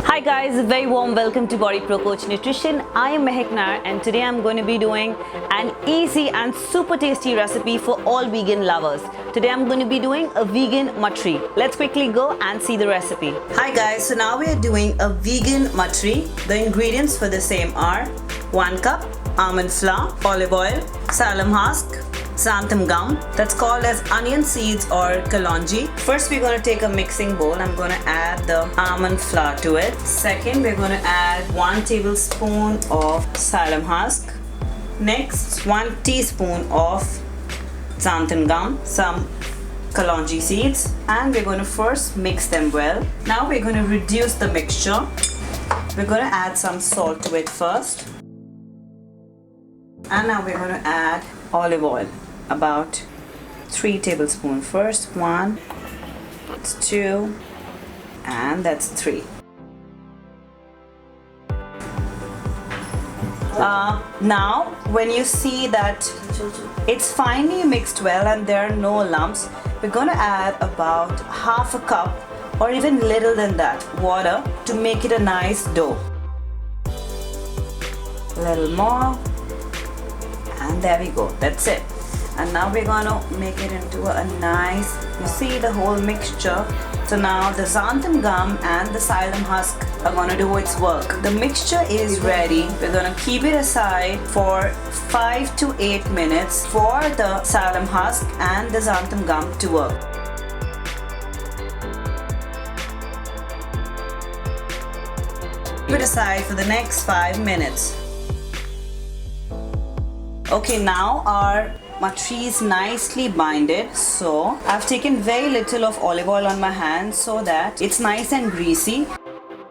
Hi guys, a very warm welcome to BodyProCoach Nutrition. I am Maahek Nair and today I'm going to be doing an easy and super tasty recipe for all vegan lovers. Today I'm going to be doing a vegan Mathri. Let's quickly go and see the recipe. Hi guys, so now we are doing a vegan Mathri. The ingredients for the same are 1 cup almond flour, olive oil, salam husk, xanthan gum, that's called as onion seeds or kalonji. First we're going to take a mixing bowl. I'm going to add the almond flour to it. Second we're going to add 1 tablespoon of salam husk. Next 1 teaspoon of xanthan gum, some kalonji seeds, and we're going to first mix them well. Now we're going to reduce the mixture. We're going to add some salt to it first. And now we're going to add olive oil, about 3 tablespoons. First 1, that's 2, and that's 3. Now when you see that it's finely mixed well and there are no lumps, we're going to add about half a cup or even little than that water to make it a nice dough. A little more, and there we go, that's it. And now we're going to make it into a nice, you see the whole mixture. So now the xanthan gum and the salam husk are going to do its work. The mixture is ready. We're going to keep it aside for 5 to 8 minutes for the salam husk and the xanthan gum to work. Keep it aside for the next 5 minutes. Okay, now our Mathri is nicely binded, so I've taken very little of olive oil on my hand so that it's nice and greasy.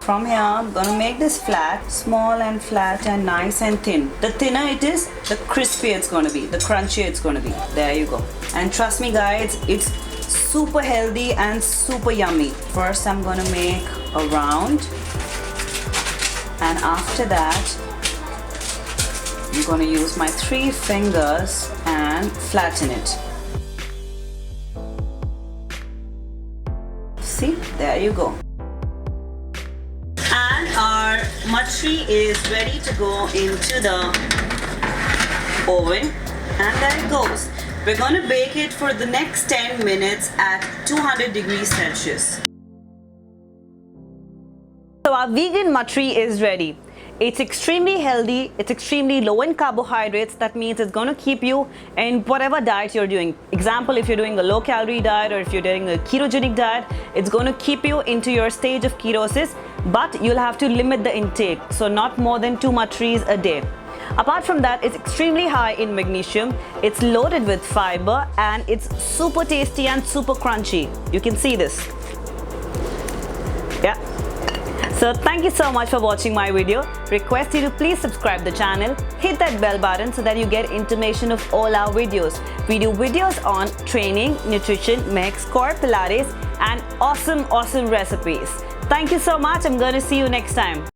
From here I'm going to make this flat, small and flat and nice and thin. The thinner it is, the crispier it's going to be, the crunchier it's going to be. There you go. And trust me guys, it's super healthy and super yummy. First I'm going to make a round, and after that I'm going to use my 3 fingers and flatten it. See, there you go. And our Mathri is ready to go into the oven, and there it goes. We're going to bake it for the next 10 minutes at 200 degrees Celsius. So our vegan Mathri is ready. It's extremely healthy, it's extremely low in carbohydrates. That means it's going to keep you in whatever diet you're doing. Example, if you're doing a low calorie diet or if you're doing a ketogenic diet, it's going to keep you into your stage of ketosis, but you'll have to limit the intake. So not more than 2 Mathris a day. Apart from that, it's extremely high in magnesium, it's loaded with fiber, and it's super tasty and super crunchy. You can see this. Yeah. So thank you so much for watching my video. Request you to please subscribe the channel, hit that bell button so that you get intimation of all our videos. We do videos on training, nutrition, mix, core, pilates, and awesome recipes. Thank you so much. I'm going to see you next time.